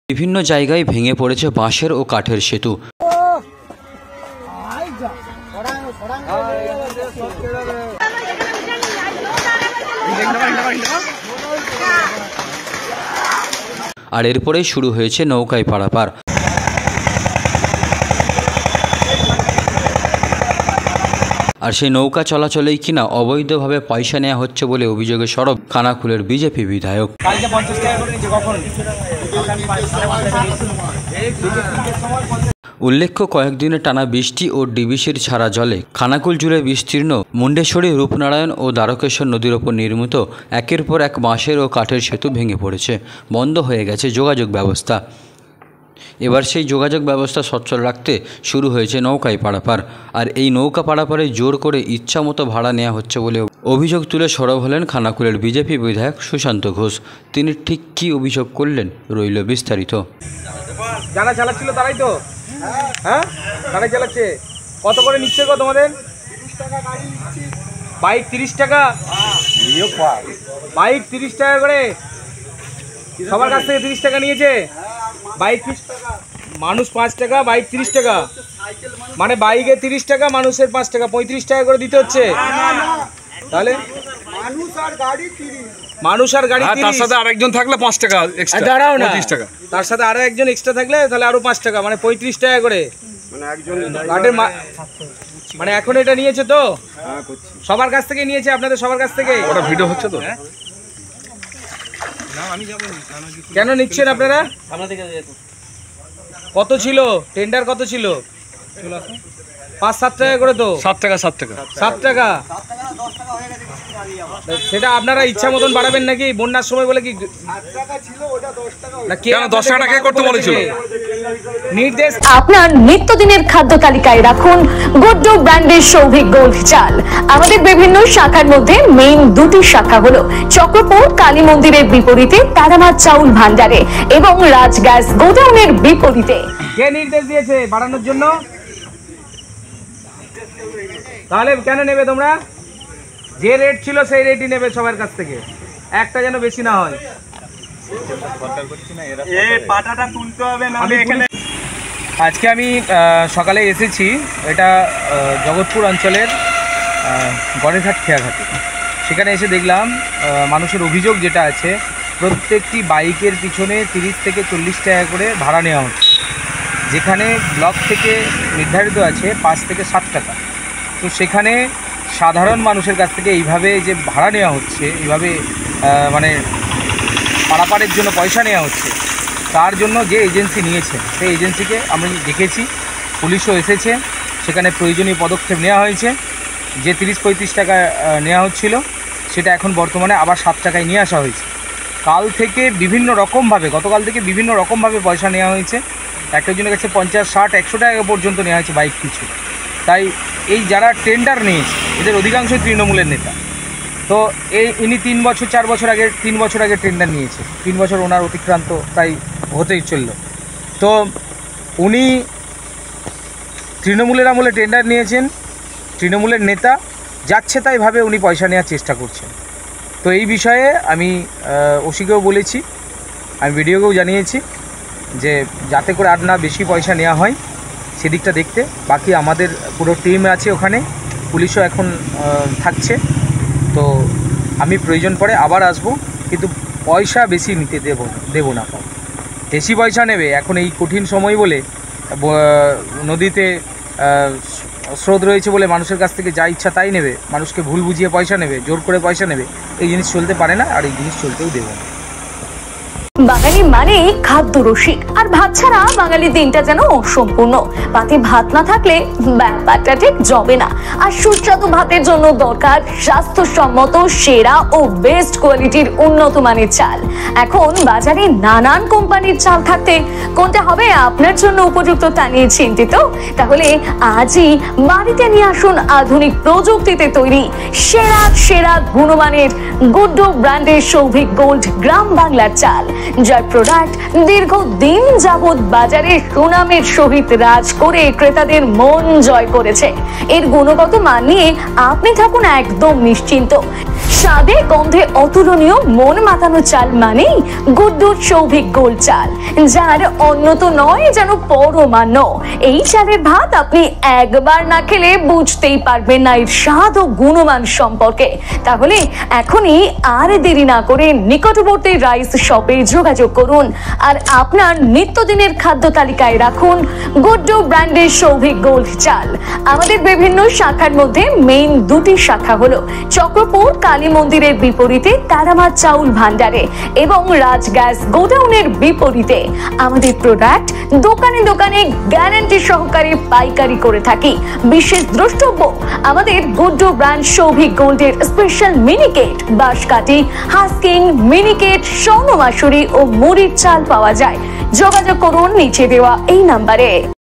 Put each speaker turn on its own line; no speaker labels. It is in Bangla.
বিভিন্ন জায়গায় ভেঙে পড়েছে বাঁশের ও কাঠের সেতু। আর এরপরেই শুরু হয়েছে নৌকায় পারাপার। আর সেই নৌকা চলাচলেই কিনা অবৈধভাবে পয়সা নেওয়া হচ্ছে বলে অভিযোগে সরব খানাকুলের বিজেপি বিধায়ক। উল্লেখ্য, কয়েকদিনে টানা বৃষ্টি ও ডিবিসির ছাড়া জলে খানাকুল জুড়ে বিস্তীর্ণ মুন্ডেশ্বরী, রূপনারায়ণ ও দ্বারকেশ্বর নদীর ওপর নির্মিত একের পর এক বাঁশের ও কাঠের সেতু ভেঙে পড়েছে। বন্ধ হয়ে গেছে যোগাযোগ ব্যবস্থা। এবার সেই যোগাযোগ ব্যবস্থা সচ্ছল রাখতে শুরু হয়েছে নৌকায় পারাপার। আর এই নৌকা পারাপারে জোর করে ইচ্ছামতো ভাড়া নেওয়া হচ্ছে বলে অভিযোগ তুলে সরব হলেন খানাকুলের বিজেপি বিধায়ক সুশান্ত ঘোষ। তিনি ঠিক কী অভিযোগ করলেন রইল বিস্তারিত।
যারা চালাচ্ছিল তারাই তো, হ্যাঁ তারাই চালাচ্ছে। কত করে নিচ্ছে গো তোমাদের? বাইক 30 টাকা, বাইক 30 টাকা করে সবার কাছ থেকে 30 টাকা নিয়েছে। বাইক মানুষ 5 টাকা, বাইক 30 টাকা, মানে বাইকে 30 টাকা, মানুষের 5 টাকা, 35 টাকা করে দিতে হচ্ছে। তাহলে মানুষ আর গাড়ি, তার সাথে আরেকজন থাকলে 5 টাকা এক্সট্রা, দাঁড়াও না, 30 টাকা, তার সাথে আরো একজন এক্সট্রা থাকলে তাহলে আরো 5 টাকা, মানে 35 টাকা করে। মানে একজন গাড়ির মানে এখন এটা নিয়েছে তো সবার কাছ থেকে নিয়েছে, আপনাদের সবার কাছ থেকে। ওটা ভিডিও হচ্ছে তো, কেন নিচ্ছেন আপনারা? কত ছিল টেন্ডার? কত ছিল? 5-7 টাকা করে তো। 7 টাকা 7 টাকা 7 টাকা। সেটা আপনারা ইচ্ছা মতন বাড়াবেন নাকি? বন্যার সময় বলে কি 10 টাকা কে করতে বলেছিল? নির্দেশ।
আপনার নিত্যদিনের খাদ্য তালিকায় রাখুন গুড্ডু ব্র্যান্ডের সৌভিক গোল্ড চাল। আমাদের বিভিন্ন শাখার মধ্যে মেইন দুটি শাখা হলো চক্রপুর কালী মন্দিরের বিপরীতে তারামার চাউল ভান্ডারে এবং রাজ গ্যাস গোডাউনের বিপরীতে।
কে নির্দেশ দিয়েছে বাড়ানোর জন্য? তাহলে কেন নেবে তোমরা? যে রেট ছিল সেই রেটই নেবে সবার কাছ থেকে, একটা যেন বেশি না হয়। আজকে আমি সকালে এসেছি, এটা জগৎপুর অঞ্চলের গণেশঘাট খেয়াঘাটে। সেখানে এসে দেখলাম মানুষের অভিযোগ যেটা আছে, প্রত্যেকটি বাইকের পিছনে 30 থেকে 40 টাকা করে ভাড়া নেওয়া হচ্ছে, যেখানে ব্লক থেকে নির্ধারিত আছে 5 থেকে 7 টাকা। তো সেখানে সাধারণ মানুষের কাছ থেকে এইভাবে যে ভাড়া নেওয়া হচ্ছে, এইভাবে মানে পারাপারের জন্য পয়সা নেওয়া হচ্ছে, তার জন্য যে এজেন্সি নিয়েছে সেই এজেন্সিকে আমি দেখেছি, পুলিশও এসেছে, সেখানে প্রয়োজনীয় পদক্ষেপ নেওয়া হয়েছে। যে 30-35 টাকা নেওয়া হচ্ছিল সেটা এখন বর্তমানে আবার 7 টাকায় নিয়ে আসা হয়েছে। কাল থেকে বিভিন্ন রকমভাবে, গতকাল থেকে বিভিন্ন রকমভাবে পয়সা নেওয়া হয়েছে। একজনের কাছে 50, 60, 100 টাকা পর্যন্ত নেওয়া হয়েছে বাইক পিছু। তাই এই যারা টেন্ডার নিয়েছে এদের অধিকাংশই তৃণমূলের নেতা। তো ইনি 3 বছর 4 বছর আগে, 3 বছর আগে টেন্ডার নিয়েছে, 3 বছর ওনার অতিক্রান্ত তাই হতেই চলল। তো উনি তৃণমূলের আমলে টেন্ডার নিয়েছেন, তৃণমূলের নেতা, যাচ্ছে তাই ভাবে উনি পয়সা নেওয়ার চেষ্টা করছেন। তো এই বিষয়ে আমি ওসিকেও বলেছি, আমি ভিডিওকেও জানিয়েছি যে যাতে করে আর না বেশি পয়সা নেওয়া হয় সেদিকটা দেখতে। বাকি আমাদের পুরো টিম আছে ওখানে, পুলিশও এখন থাকছে। তো আমি প্রয়োজন পড়ে আবার আসব, কিন্তু পয়সা বেশি নিতে দেব না। বেশি পয়সা নেবে এখন এই কঠিন সময় বলে, নদীতে স্রোত রয়েছে বলে মানুষের কাছ থেকে যা ইচ্ছা তাই নেবে, মানুষকে ভুল বুঝিয়ে পয়সা নেবে, জোর করে পয়সা নেবে। এই জিনিস চলতে পারে না, আর এই জিনিস চলতেও দেব না।
বাঙালি মানে খাদ্য রসিক, আর ভাত ছাড়া বাঙালির দিনটা যেন অসম্পূর্ণ। পাতে ভাত না থাকলে ব্যাপারটা ঠিক জমে না। আর সুস্বাদু ভাতের জন্য দরকার স্বাস্থ্যসম্মত, সেরা ও বেস্ট কোয়ালিটির উন্নত মানের চাল। এখন বাজারে নানান কোম্পানির চাল থাকতে কোনটা হবে আপনার জন্য উপযুক্ত তা নিয়ে চিন্তিত? তাহলে আজই বাড়িতে নিয়ে আসুন আধুনিক প্রযুক্তিতে তৈরি সেরা গুণমানের গুড্ডু ব্র্যান্ডের সৌভিক গোল্ড গ্রাম বাংলার চাল, যার প্রোডাক্ট দীর্ঘদিন যাবৎ বাজারে সুনামের সহিত রাজ করে ক্রেতাদের মন জয় করেছে। এর গুণগত মান নিয়ে আপনি থাকুন একদম নিশ্চিন্ত। স্বাদে গন্ধে অতুলনীয় মন মাতানো চাল মানেই গুড্ডুর সৌভিক গোল্ড চাল, যার অন্য তো নয় যেন পরমান্ন। এই চালের ভাত আপনি একবার না খেলে বুঝতেই পারবেন না এর স্বাদ ও গুণমান সম্পর্কে। তাহলে এখনই আর দেরি না করে নিকটবর্তী রাইস শপে যোগাযোগ করুন আর আপনার নিত্যদিনের খাদ্য তালিকায় রাখুন গুড্ডু ব্র্যান্ডের সৌভিক গোল্ড চাল। আমাদের বিভিন্ন শাখার মধ্যে মেইন দুটি শাখা হলো চক্রপুর কালী মন্দিরের বিপরীতে তারামা চাউল ভান্ডারে এবং রাজ গ্যাস গোডাউনের বিপরীতে। আমাদের প্রোডাক্ট দোকানে দোকানে গ্যারান্টি সহকারে পাইকারি করে থাকি। বিশেষ দ্রষ্টব্য, আমাদের গুড্ডু ব্র্যান্ড সৌভিক গোল্ডের স্পেশাল মিনিকেট, বাঁশকাঠি, হাস্কিং, মিনিকেট, স্বর্ণ মাসুরি ও মুড়ির চাল পাওয়া যায়। যোগাযোগ করুন নিচে দেওয়া এই নাম্বারে।